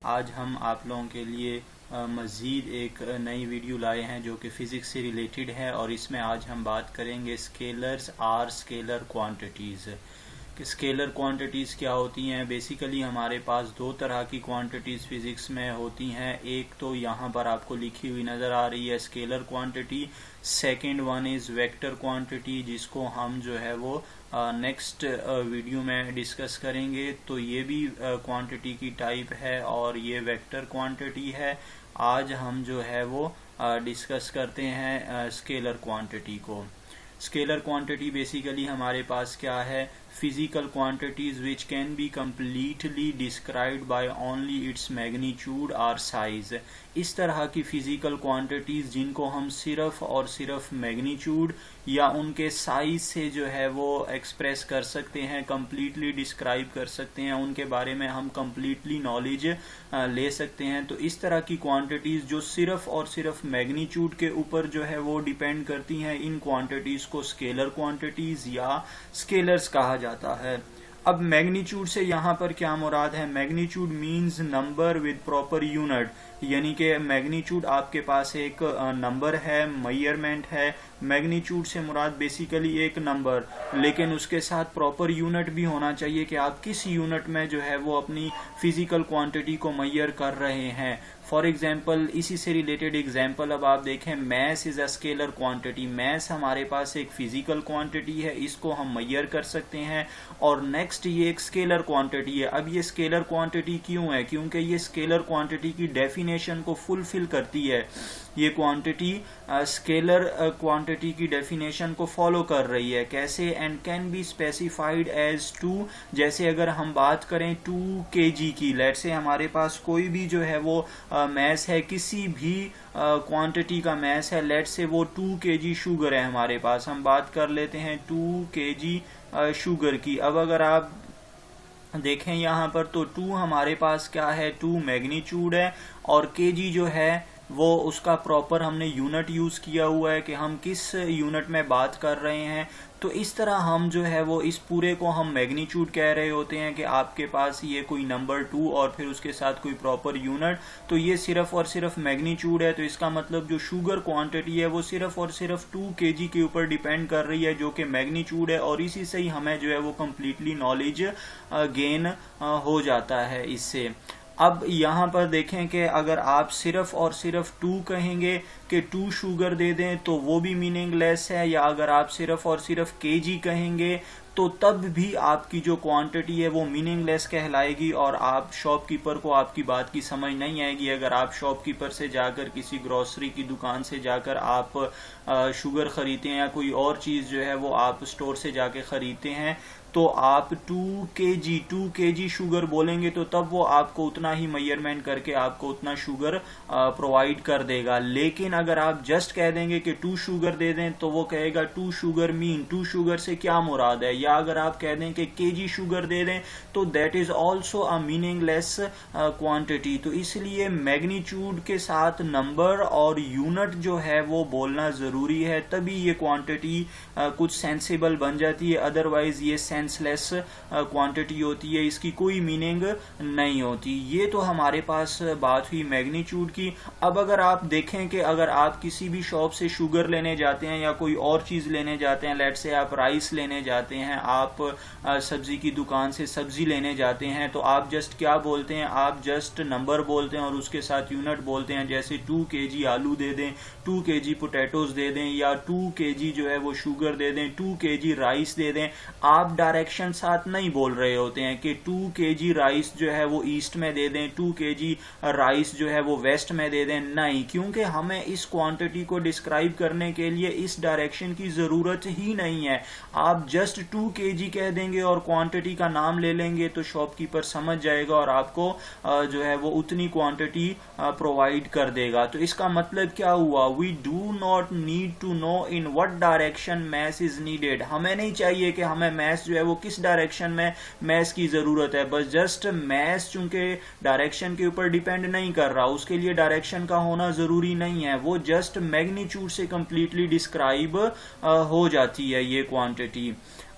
आज हम आप लोगों के लिए मज़ीद एक नई वीडियो लाए हैं जो कि फ़िज़िक्स से रिलेटेड है और इसमें आज हम बात करेंगे स्केलर्स आर स्केलर क्वांटिटीज़। कि स्केलर क्वांटिटीज़ क्या होती हैं। बेसिकली हमारे पास दो तरह की क्वांटिटीज़ फ़िज़िक्स में होती हैं। एक तो यहाँ पर आपको लिखी हुई नज़र आ रही है scalar quantity, second one is vector quantity, जिसको हम जो है वो नेक्स्ट वीडियो में डिस्कस करेंगे। तो ये भी क्वांटिटी की टाइप है और ये वेक्टर क्वांटिटी है। आज हम जो है वो डिस्कस करते हैं स्केलर क्वांटिटी को। स्केलर क्वांटिटी बेसिकली हमारे पास क्या है, physical quantities which can be completely described by only its magnitude और साइज। इस तरह की फिजिकल क्वांटिटीज जिनको हम सिर्फ और सिर्फ मैग्नीट्यूड या उनके साइज से जो है वो एक्सप्रेस कर सकते हैं, कम्प्लीटली डिस्क्राइब कर सकते हैं, उनके बारे में हम कम्प्लीटली नॉलेज ले सकते हैं। तो इस तरह की क्वांटिटीज जो सिर्फ और सिर्फ मैग्नीट्यूड के ऊपर जो है वो डिपेंड करती हैं, इन क्वांटिटीज को स्केलर क्वांटिटीज या स्केलर्स कहा जाता है। अब मैग्नीट्यूड से यहाँ पर क्या मुराद है? Magnitude means number with proper unit, यानी कि मैग्नीट्यूड आपके पास एक नंबर है, मेजरमेंट है। मैग्नीट्यूड से मुराद बेसिकली एक नंबर, लेकिन उसके साथ प्रॉपर यूनिट भी होना चाहिए कि आप किस यूनिट में जो है वो अपनी फिजिकल क्वांटिटी को मेजर कर रहे हैं। फॉर एग्जाम्पल, इसी से रिलेटेड एग्जाम्पल अब आप देखें, mass is a scalar quantity. Mass हमारे पास एक फिजिकल क्वांटिटी है, इसको हम मेजर कर सकते हैं। और नेक्स्ट ये एक स्केलर क्वांटिटी है। अब ये स्केलर क्वांटिटी क्यों है? क्योंकि ये स्केलर क्वांटिटी की डेफिनेशन को फुलफिल करती है। ये क्वांटिटी स्केलर क्वांटिटी की डेफिनेशन को फॉलो कर रही है। कैसे? And can be specified as 2। जैसे अगर हम बात करें 2 kg की, लेट से हमारे पास कोई भी जो है वो मैस है, किसी भी क्वांटिटी का मैस है, लेट से वो 2 kg शुगर है हमारे पास। हम बात कर लेते हैं 2 kg शुगर की। अब अगर आप देखें यहाँ पर तो 2 हमारे पास क्या है, 2 मैग्नीट्यूड है और kg जो है वो उसका प्रॉपर हमने यूनिट यूज किया हुआ है कि हम किस यूनिट में बात कर रहे हैं। तो इस तरह हम जो है वो इस पूरे को हम मैग्नीट्यूड कह रहे होते हैं कि आपके पास ये कोई नंबर 2 और फिर उसके साथ कोई प्रॉपर यूनिट, तो ये सिर्फ और सिर्फ मैग्नीट्यूड है। तो इसका मतलब जो शुगर क्वांटिटी है वो सिर्फ और सिर्फ 2 kg के ऊपर डिपेंड कर रही है, जो कि मैग्नीट्यूड है। और इसी से ही हमें जो है वो कम्प्लीटली नॉलेज गेन हो जाता है इससे। अब यहाँ पर देखें कि अगर आप सिर्फ और सिर्फ 2 कहेंगे कि 2 शुगर दे दें तो वो भी मीनिंगलेस है, या अगर आप सिर्फ और सिर्फ kg कहेंगे तो तब भी आपकी जो क्वांटिटी है वो मीनिंगलेस कहलाएगी और आप शॉपकीपर को आपकी बात की समझ नहीं आएगी। अगर आप शॉपकीपर से जाकर किसी ग्रोसरी की दुकान से जाकर आप शुगर खरीदते हैं या कोई और चीज़ जो है वो आप स्टोर से जाके खरीदते हैं, तो आप 2 kg शुगर बोलेंगे तो तब वो आपको उतना ही मेजरमेंट करके आपको उतना शुगर प्रोवाइड कर देगा। लेकिन अगर आप जस्ट कह देंगे कि 2 शुगर दे दें तो वो कहेगा 2 शुगर मीन 2 शुगर से क्या मुराद है। या अगर आप कह दें कि kg शुगर दे दें तो that is also a meaningless quantity. तो इसलिए मैग्नीट्यूड के साथ नंबर और यूनिट जो है वो बोलना जरूरी है, तभी ये क्वांटिटी कुछ सेंसिबल बन जाती है। अदरवाइज ये सेंसलेस क्वांटिटी होती है, इसकी कोई मीनिंग नहीं होती। ये तो हमारे पास बात हुई मैग्नीट्यूड की। अब अगर आप देखें कि अगर आप किसी भी शॉप से शुगर लेने जाते हैं या कोई और चीज लेने जाते हैं, लेट से आप राइस लेने जाते हैं, आप सब्जी की दुकान से सब्जी लेने जाते हैं, तो आप जस्ट क्या बोलते हैं? आप जस्ट नंबर बोलते हैं और उसके साथ यूनिट बोलते हैं। जैसे 2 kg आलू दे दें, 2 kg पोटैटोज दे दें, या 2 kg जो है वो शुगर दे दें, 2 kg राइस दे दें। आप डायरेक्शन साथ नहीं बोल रहे होते हैं कि 2 kg राइस जो है वो ईस्ट में दे दें, 2 kg राइस जो है वो वेस्ट में दे दें। नहीं, क्योंकि हमें इस क्वांटिटी को डिस्क्राइब करने के लिए इस डायरेक्शन की जरूरत ही नहीं है। आप जस्ट 2 kg कह देंगे और क्वांटिटी का नाम ले लेंगे तो शॉपकीपर समझ जाएगा और आपको जो है वो उतनी क्वांटिटी प्रोवाइड कर देगा। तो इसका मतलब क्या हुआ? We do not need to know in what direction mass is needed. हमें नहीं चाहिए कि हमें मैस जो है वो किस डायरेक्शन में मैस की जरूरत है। बस जस्ट मैस चूंकि डायरेक्शन के ऊपर डिपेंड नहीं कर रहा, उसके लिए डायरेक्शन का होना जरूरी नहीं है, वो जस्ट मैग्नीट्यूड से कंप्लीटली डिस्क्राइब हो जाती है ये क्वांटिटी।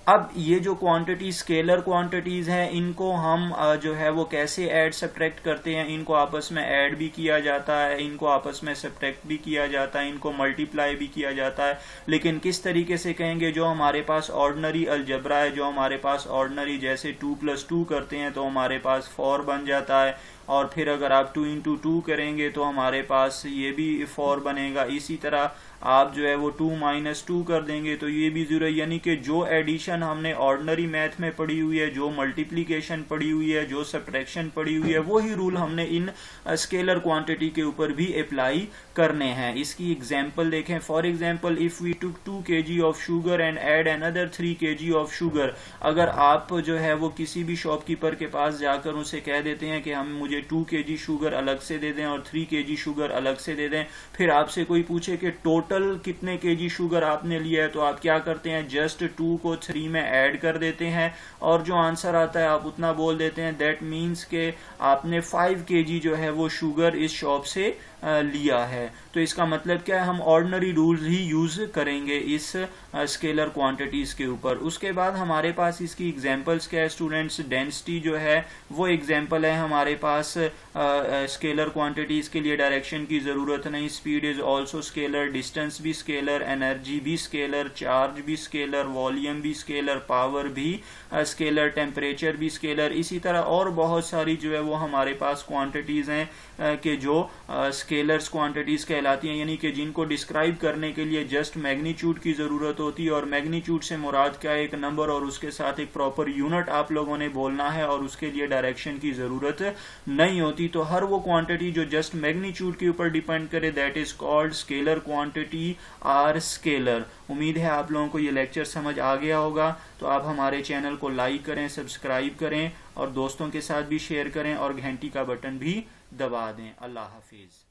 अब ये जो क्वांटिटी स्केलर क्वांटिटीज हैं इनको हम जो है वो कैसे ऐड सब्ट्रैक्ट करते हैं, इनको आपस में ऐड भी किया जाता है, इनको आपस में सब्ट्रैक्ट भी किया जाता है, इनको मल्टीप्लाई भी किया जाता है, लेकिन किस तरीके से कहेंगे, जो हमारे पास ऑर्डिनरी अलजबरा है, जो हमारे पास ऑर्डिनरी जैसे 2+2 करते हैं तो हमारे पास 4 बन जाता है, और फिर अगर आप 2 × 2 करेंगे तो हमारे पास ये भी 4 बनेगा। इसी तरह आप जो है वो 2 - 2 कर देंगे तो ये भी 0, यानी कि जो एडिशन हमने ऑर्डिनरी मैथ में पढ़ी हुई है, जो मल्टीप्लिकेशन पढ़ी हुई है, जो सब्ट्रैक्शन पढ़ी हुई है, वही रूल हमने इन स्केलर क्वांटिटी के ऊपर भी अप्लाई करने हैं। इसकी एग्जांपल देखें। For example, if we took 2 kg of sugar and add another 3 kg of sugar, अगर आप जो है वो किसी भी शॉपकीपर के पास जाकर उनसे कह देते हैं कि हम मुझे 2 kg शुगर अलग से दे दें और 3 kg शुगर अलग से दे दें, फिर आपसे कोई पूछे कि टोटल कितने केजी शुगर आपने लिया है, तो आप क्या करते हैं, जस्ट 2 को 3 में ऐड कर देते हैं और जो आंसर आता है आप उतना बोल देते हैं। दैट मीन्स के आपने 5 kg जो है वो शुगर इस शॉप से लिया है। तो इसका मतलब क्या है, हम ऑर्डिनरी रूल्स ही यूज करेंगे इस स्केलर क्वांटिटीज के ऊपर। उसके बाद हमारे पास इसकी एग्जांपल्स क्या है स्टूडेंट्स, डेंसिटी जो है वो एग्जांपल है हमारे पास। स्केलर क्वांटिटीज के लिए डायरेक्शन की जरूरत नहीं, speed is also scalar, distance भी स्केलर, एनर्जी भी स्केलर, चार्ज भी स्केलर, वॉल्यूम भी स्केलर, पावर भी स्केलर, टेम्परेचर भी स्केलर। इसी तरह और बहुत सारी जो है वो हमारे पास क्वांटिटीज हैं कि जो स्केलर्स क्वांटिटीज कहलाती हैं, यानी कि जिनको डिस्क्राइब करने के लिए जस्ट मैग्नीट्यूड की जरूरत होती है, और मैग्नीट्यूड से मुराद क्या है, एक नंबर और उसके साथ एक प्रॉपर यूनिट आप लोगों ने बोलना है और उसके लिए डायरेक्शन की जरूरत नहीं होती। तो हर वो क्वांटिटी जो जस्ट मैग्नीट्यूड के ऊपर डिपेंड करे, that is called scalar quantity or scalar. उम्मीद है आप लोगों को ये लेक्चर समझ आ गया होगा। तो आप हमारे चैनल को लाइक करें, सब्सक्राइब करें और दोस्तों के साथ भी शेयर करें और घंटी का बटन भी दबा दें। अल्लाह हाफिज।